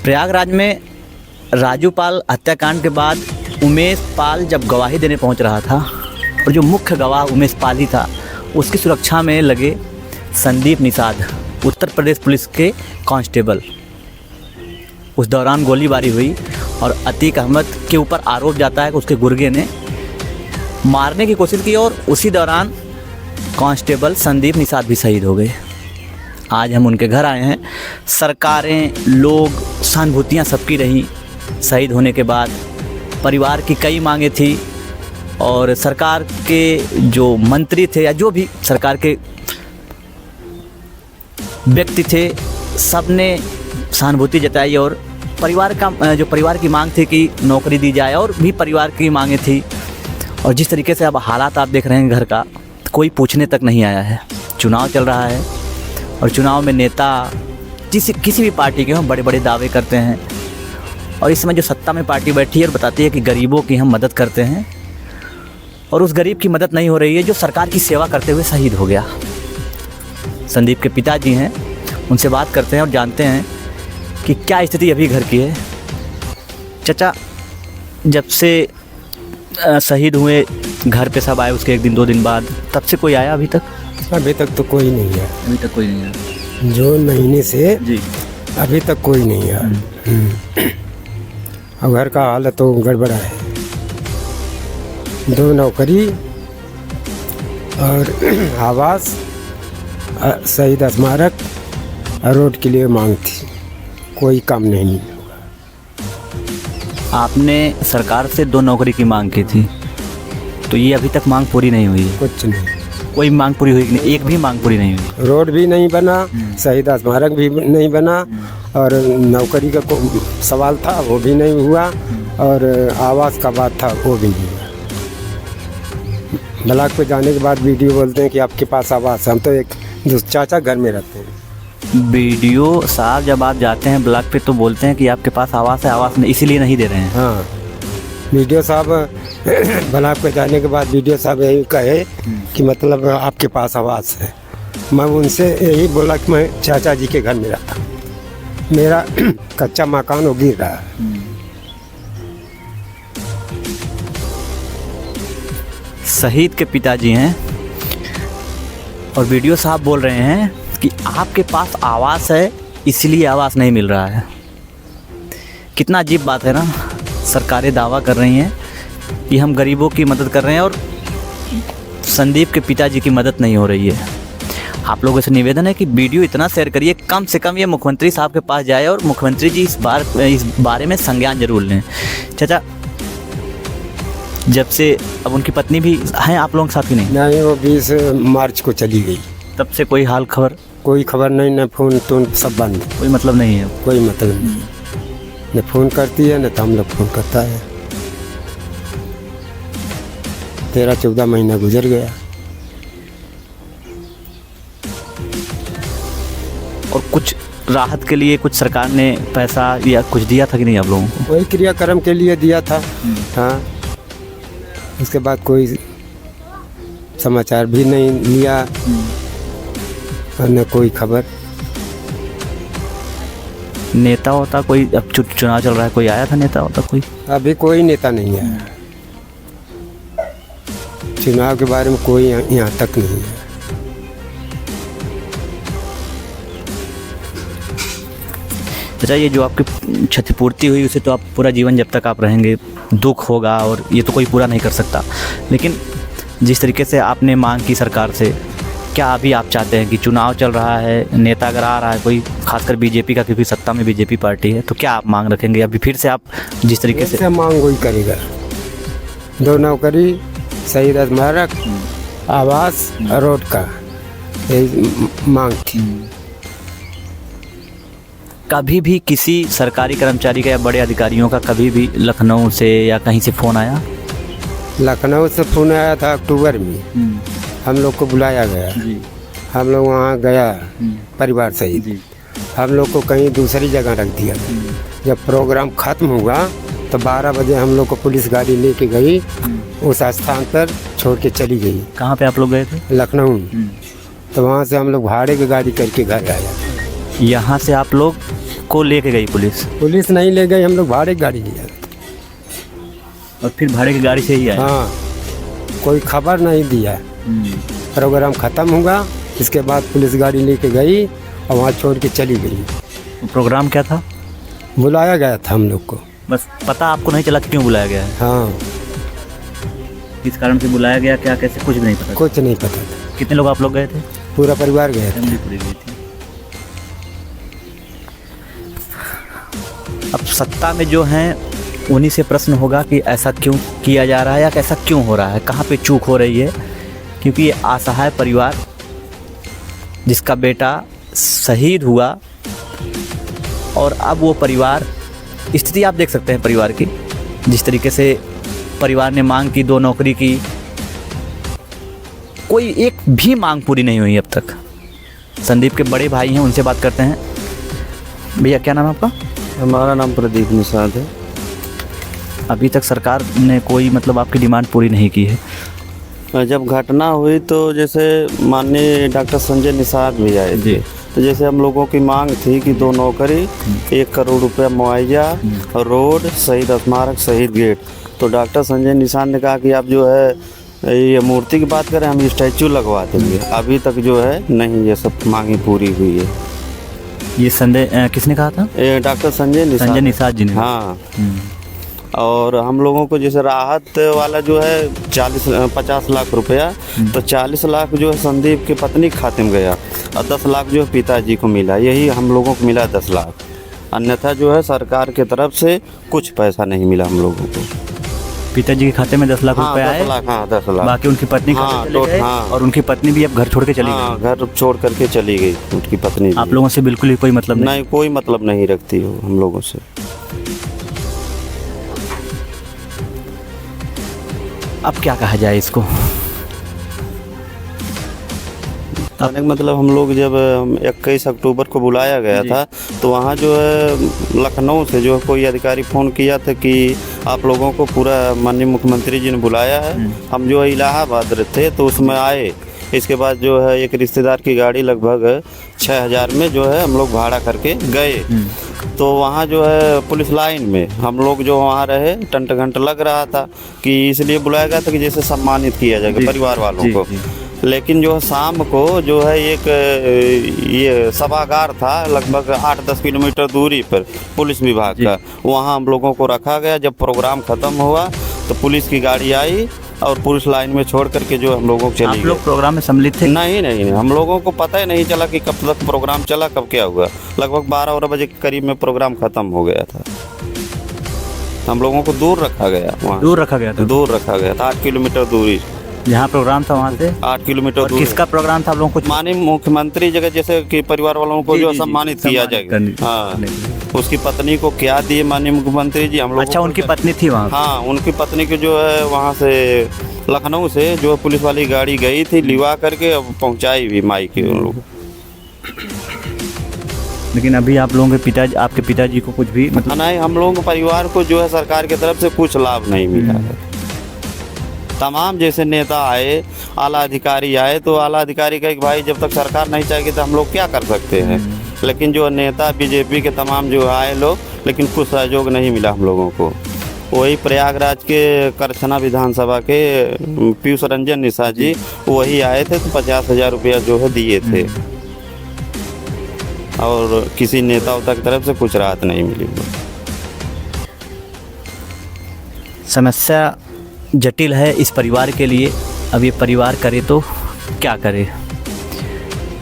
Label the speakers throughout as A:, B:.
A: प्रयागराज में राजू पाल हत्याकांड के बाद उमेश पाल जब गवाही देने पहुंच रहा था और जो मुख्य गवाह उमेश पाल ही था, उसकी सुरक्षा में लगे संदीप निषाद, उत्तर प्रदेश पुलिस के कांस्टेबल। उस दौरान गोलीबारी हुई और अतीक अहमद के ऊपर आरोप जाता है कि उसके गुर्गे ने मारने की कोशिश की और उसी दौरान कांस्टेबल संदीप निषाद भी शहीद हो गए। आज हम उनके घर आए हैं। सरकारें, लोग, सहानुभूतियाँ सबकी रहीं शहीद होने के बाद। परिवार की कई मांगें थी और सरकार के जो मंत्री थे या जो भी सरकार के व्यक्ति थे, सब ने सहानुभूति जताई और परिवार की मांग थी कि नौकरी दी जाए और भी परिवार की मांगें थी। और जिस तरीके से अब हालात आप देख रहे हैं घर का, कोई पूछने तक नहीं आया है। चुनाव चल रहा है और चुनाव में नेता किसी भी पार्टी के हों बड़े बड़े दावे करते हैं और इस समय जो सत्ता में पार्टी बैठी है और बताती है कि गरीबों की हम मदद करते हैं, और उस गरीब की मदद नहीं हो रही है जो सरकार की सेवा करते हुए शहीद हो गया। संदीप के पिताजी हैं, उनसे बात करते हैं और जानते हैं कि क्या स्थिति अभी घर की है। चाचा, जब से शहीद हुए घर पे सब आए उसके एक दिन दो दिन बाद, तब से कोई आया अभी तक?
B: अभी तक तो कोई नहीं है।
A: अभी तक कोई नहीं आया।
B: जो महीने से
A: जी
B: अभी तक कोई नहीं है। और घर का हालत तो गड़बड़ा है। 2 नौकरी और आवास, शहीद स्मारक और रोड के लिए मांग थी, कोई काम नहीं।
A: आपने सरकार से 2 नौकरी की मांग की थी, तो ये अभी तक मांग पूरी नहीं हुई है?
B: कुछ नहीं,
A: कोई मांग पूरी हुई कि नहीं? एक भी मांग पूरी नहीं हुई।
B: रोड भी नहीं बना, शहीद स्मारक भी नहीं बना और नौकरी का सवाल था वो भी नहीं हुआ और आवास का बात था वो भी नहीं हुआ। ब्लॉक पे जाने के बाद वीडियो बोलते हैं कि आपके पास आवास है। हम तो एक जो चाचा घर में रहते हैं।
A: वीडियो साहब जब आप जाते हैं ब्लॉक पे तो बोलते हैं कि आपके पास आवास है, आवास नहीं, इसीलिए नहीं दे रहे हैं।
B: हाँ, वीडियो साहब ब्लॉक पे जाने के बाद वीडियो साहब यही कहे कि मतलब आपके पास आवास है। मैं उनसे यही बोला कि मैं चाचा जी के घर में रहता हूँ, मेरा कच्चा मकान वो गिर रहा है।
A: शहीद के पिताजी हैं और वीडियो साहब बोल रहे हैं कि आपके पास आवास है इसलिए आवास नहीं मिल रहा है। कितना अजीब बात है ना। सरकारें दावा कर रही हैं कि हम गरीबों की मदद कर रहे हैं और संदीप के पिताजी की मदद नहीं हो रही है। आप लोगों से निवेदन है कि वीडियो इतना शेयर करिए, कम से कम ये मुख्यमंत्री साहब के पास जाए और मुख्यमंत्री जी इस बारे में संज्ञान जरूर लें। चाचा, जब से अब उनकी पत्नी भी हैं आप लोगों के साथ ही
B: नहीं, वो 20 मार्च को चली गई।
A: तब से कोई हाल खबर?
B: कोई खबर नहीं, न फोन तो सब बंद।
A: कोई मतलब नहीं है?
B: कोई मतलब नहीं, न फोन करती है न तो हम लोग फोन करता है। 13-14 महीना गुजर गया।
A: और कुछ राहत के लिए कुछ सरकार ने पैसा या कुछ दिया था कि नहीं आप लोगों को?
B: वही क्रियाक्रम के लिए दिया था। हाँ, उसके बाद कोई समाचार भी नहीं लिया और न कोई खबर।
A: नेता होता कोई? अब चुनाव चल रहा है, कोई आया था नेता होता कोई?
B: अभी कोई नेता नहीं आया। चुनाव के बारे में कोई यहाँ तक नहीं है।
A: अच्छा, ये जो आपकी क्षतिपूर्ति हुई उसे तो आप पूरा जीवन जब तक आप रहेंगे दुख होगा और ये तो कोई पूरा नहीं कर सकता, लेकिन जिस तरीके से आपने मांग की सरकार से, क्या अभी आप चाहते हैं कि चुनाव चल रहा है, नेता अगर आ रहा है कोई, खासकर बीजेपी का, क्योंकि सत्ता में बीजेपी पार्टी है, तो क्या आप मांग रखेंगे अभी फिर से आप जिस तरीके से?
B: मांग वही करेगा। 2 नौकरी, शहीद स्मारक, आवास, रोड का यही मांग थी।
A: कभी भी किसी सरकारी कर्मचारी का या बड़े अधिकारियों का कभी भी लखनऊ से या कहीं से फ़ोन आया?
B: लखनऊ से फ़ोन आया था अक्टूबर में। हम लोग को बुलाया गया। हम लोग वहाँ गया परिवार सहित। हम लोग को कहीं दूसरी जगह रख दिया। जब प्रोग्राम ख़त्म हुआ तो 12 बजे हम लोग को पुलिस गाड़ी लेके गई, उस स्थान पर छोड़ के चली गई।
A: कहाँ पे आप लोग गए थे?
B: लखनऊ। तो वहाँ से हम लोग भाड़े की गाड़ी करके घर आया।
A: यहाँ से आप लोग आपको लेके गई पुलिस
B: पुलिस नहीं ले गई, हम लोग भाड़े की गाड़ी लिया।
A: और फिर भाड़े की गाड़ी से ही आए?
B: हाँ, कोई खबर नहीं दिया। प्रोग्राम ख़त्म हुआ, इसके बाद पुलिस गाड़ी लेके गई और वहाँ छोड़ के चली गई।
A: प्रोग्राम क्या था?
B: बुलाया गया था हम लोग को।
A: बस पता आपको नहीं चला क्यों बुलाया गया है?
B: हाँ,
A: किस कारण से बुलाया गया, क्या कैसे, कुछ भी नहीं पता?
B: कुछ नहीं पता था।
A: कितने लोग आप लोग गए थे?
B: पूरा परिवार गया था।
A: फैमिली पूरी गई थी। अब सत्ता में जो हैं उन्हीं से प्रश्न होगा कि ऐसा क्यों किया जा रहा है या ऐसा क्यों हो रहा है, कहाँ पे चूक हो रही है। क्योंकि ये असहाय परिवार जिसका बेटा शहीद हुआ और अब वो परिवार, स्थिति आप देख सकते हैं परिवार की, जिस तरीके से परिवार ने मांग की, 2 नौकरी की, कोई एक भी मांग पूरी नहीं हुई अब तक। संदीप के बड़े भाई हैं, उनसे बात करते हैं। भैया क्या नाम है आपका?
C: हमारा नाम प्रदीप निषाद है।
A: अभी तक सरकार ने कोई मतलब आपकी डिमांड पूरी नहीं की है?
C: जब घटना हुई तो जैसे माननीय डॉक्टर संजय निषाद भी आए
A: जी।
C: थे, तो जैसे हम लोगों की मांग थी कि 2 नौकरी, 1 करोड़ रुपया मुआवजा, रोड, शहीद स्मारक, शहीद गेट। तो डॉक्टर संजय निषाद ने कहा कि आप जो है ये मूर्ति की बात करें, हम स्टैचू लगवा देंगे। अभी तक जो है नहीं, ये सब मांगी पूरी हुई है।
A: ये संजय किसने कहा था?
C: ये डॉक्टर संजय
A: निषाद जी ने।
C: हाँ। और हम लोगों को जैसे राहत वाला जो है 50 लाख रुपया, तो 40 लाख जो है संदीप की पत्नी के खाते में गया और 10 लाख जो है पिताजी को मिला। यही हम लोगों को मिला 10 लाख। अन्यथा जो है सरकार की तरफ से कुछ पैसा नहीं मिला हम लोगों को।
A: पिताजी के खाते में 10 लाख रुपए आए?
C: 10 लाख, हाँ 10 लाख।
A: बाकी उनकी पत्नी
C: हाँ,
A: खाते चले गए?
C: हाँ।
A: और उनकी पत्नी भी अब घर छोड़ के चली
C: हाँ,
A: गई?
C: घर छोड़ करके चली गई उनकी पत्नी भी।
A: आप लोगों से बिल्कुल ही कोई मतलब नहीं?
C: नहीं, कोई मतलब नहीं रखती हो हम लोगों से।
A: अब क्या कहा जाए इसको?
C: मतलब हम लोग जब 21 अक्टूबर को बुलाया गया था, तो वहाँ जो है लखनऊ से जो कोई अधिकारी फ़ोन किया था कि आप लोगों को पूरा माननीय मुख्यमंत्री जी ने बुलाया है। हम जो है इलाहाबाद थे तो उसमें आए। इसके बाद जो है एक रिश्तेदार की गाड़ी लगभग 6000 में जो है हम लोग भाड़ा करके गए। तो वहाँ जो है पुलिस लाइन में हम लोग जो वहाँ रहे, टंट घंट लग रहा था कि इसलिए बुलाया गया था कि जैसे सम्मानित किया जाएगा परिवार वालों को। लेकिन जो शाम को जो है एक ये सभागार था लगभग 8-10 किलोमीटर दूरी पर पुलिस विभाग का, वहाँ हम लोगों को रखा गया। जब प्रोग्राम ख़त्म हुआ तो पुलिस की गाड़ी आई और पुलिस लाइन में छोड़ करके जो हम लोगों को चली गई।
A: आप लोग प्रोग्राम में सम्मिलित थे?
C: नहीं, हम लोगों को पता ही नहीं चला कि कब तक प्रोग्राम चला, कब क्या हुआ। लगभग 12 बजे के करीब में प्रोग्राम ख़त्म हो गया था। हम लोगों को दूर रखा गया, वहाँ
A: दूर रखा गया था?
C: दूर रखा गया था, 8 किलोमीटर दूरी
A: जहाँ प्रोग्राम था वहाँ से
C: 8 किलोमीटर दूर।
A: किसका प्रोग्राम था आप लोगों को?
C: माननीय मुख्यमंत्री जगह जैसे कि परिवार वालों को जो सम्मानित किया जाएगा। हाँ, उसकी पत्नी को क्या दिए माननीय मुख्यमंत्री जी हम लोग?
A: अच्छा, उनकी पत्नी थी वहाँ?
C: हाँ, उनकी पत्नी को जो है वहाँ से लखनऊ से जो पुलिस वाली गाड़ी गई थी लिवा करके पहुँचाई भी माई के उन लोग।
A: लेकिन अभी आप लोगों के पिताजी, आपके पिताजी को कुछ भी मतलब?
C: नहीं, हम लोगों को परिवार को जो है सरकार की तरफ से कुछ लाभ नहीं मिला है। तमाम जैसे नेता आए, आला अधिकारी आए, तो आला अधिकारी का एक भाई जब तक सरकार नहीं चाहेगी तो हम लोग क्या कर सकते हैं। लेकिन जो नेता बीजेपी के तमाम जो आए लोग, लेकिन कुछ सहयोग नहीं मिला हम लोगों को। वही प्रयागराज के करछना विधानसभा के पीयूष रंजन निषाद जी वही आए थे, तो 50,000 रुपया जो है दिए थे और किसी नेता की तरफ से कुछ राहत नहीं मिली।
A: समस्या जटिल है इस परिवार के लिए। अब ये परिवार करे तो क्या करे?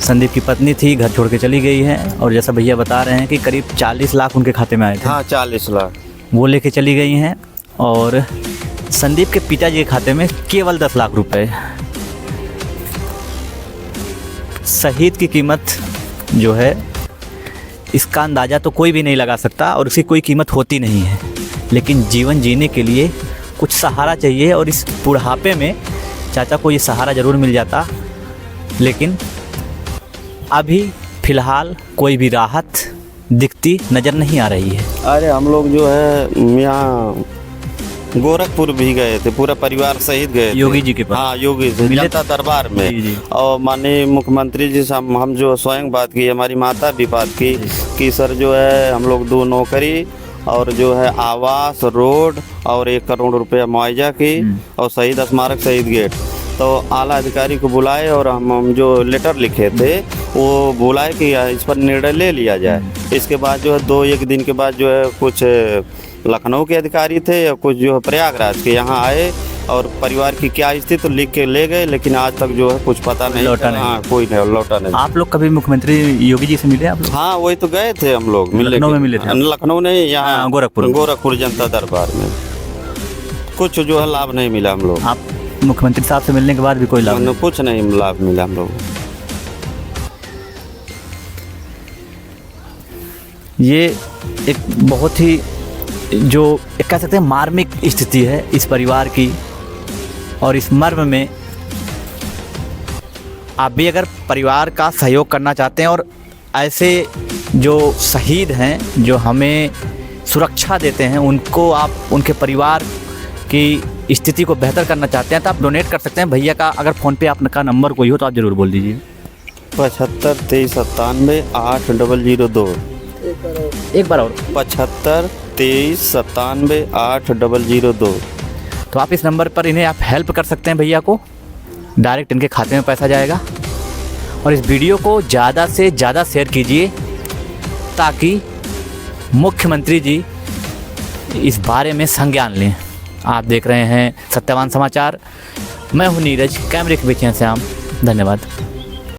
A: संदीप की पत्नी थी, घर छोड़ के चली गई है और जैसा भैया बता रहे हैं कि करीब 40 लाख उनके खाते में आए थे।
C: हाँ, 40 लाख
A: वो लेके चली गई हैं और संदीप के पिताजी के खाते में केवल 10 लाख रुपए। शहीद की कीमत जो है इसका अंदाज़ा तो कोई भी नहीं लगा सकता और उसकी कोई कीमत होती नहीं है। लेकिन जीवन जीने के लिए कुछ सहारा चाहिए और इस बुढ़ापे में चाचा को ये सहारा ज़रूर मिल जाता। लेकिन अभी फ़िलहाल कोई भी राहत दिखती नज़र नहीं आ रही है।
C: अरे हम लोग जो है यहाँ गोरखपुर भी गए थे, पूरा परिवार सहित गए थे।
A: योगी जी के पास?
C: हाँ, योगी जी
A: मिले?
C: जनता दरबार
A: जी, जी।
C: में। और माननीय मुख्यमंत्री जी से हम जो स्वयं बात की, हमारी माता भी बात की कि सर जो है हम लोग 2 नौकरी और जो है आवास, रोड और 1 करोड़ रुपया मुआवजा की और शहीद स्मारक, शहीद गेट। तो आला अधिकारी को बुलाए और हम जो लेटर लिखे थे वो बुलाए कि इस पर निर्णय ले लिया जाए। इसके बाद जो है 2-1 दिन के बाद जो है कुछ लखनऊ के अधिकारी थे और कुछ जो है प्रयागराज के यहाँ आए और परिवार की क्या स्थिति तो लिख के ले गए, लेकिन आज तक जो है कुछ पता नहीं
A: लौटा नहीं।
C: हाँ, कोई नहीं लौटा नहीं।
A: आप लोग कभी मुख्यमंत्री योगी जी से मिले आप लोग?
C: हाँ, वही तो गए थे हम लोग मिलने
A: लखनऊ
C: के-
A: में मिले थे आप?
C: लखनऊ नहीं, यहाँ
A: हाँ, गोरखपुर।
C: जनता दरबार में कुछ जो है लाभ नहीं मिला हम लोग।
A: आप मुख्यमंत्री साहब से मिलने के बाद भी कोई लाभ नहीं?
C: कुछ नहीं लाभ मिला हम लोग।
A: ये एक बहुत ही जो एक कह सकते हैं मार्मिक स्थिति है इस परिवार की, और इस मर्म में आप भी अगर परिवार का सहयोग करना चाहते हैं और ऐसे जो शहीद हैं जो हमें सुरक्षा देते हैं उनको आप, उनके परिवार की स्थिति को बेहतर करना चाहते हैं तो आप डोनेट कर सकते हैं। भैया का अगर फ़ोन पे आपका नंबर कोई हो तो आप ज़रूर बोल दीजिए।
C: 75 23 97 8002।
A: एक बार और
C: 75 23 97 8002।
A: तो आप इस नंबर पर इन्हें आप हेल्प कर सकते हैं। भैया को डायरेक्ट इनके खाते में पैसा जाएगा। और इस वीडियो को ज़्यादा से ज़्यादा शेयर कीजिए ताकि मुख्यमंत्री जी इस बारे में संज्ञान लें। आप देख रहे हैं सत्यवान समाचार। मैं हूं नीरज, कैमरे के पीछे श्याम। धन्यवाद।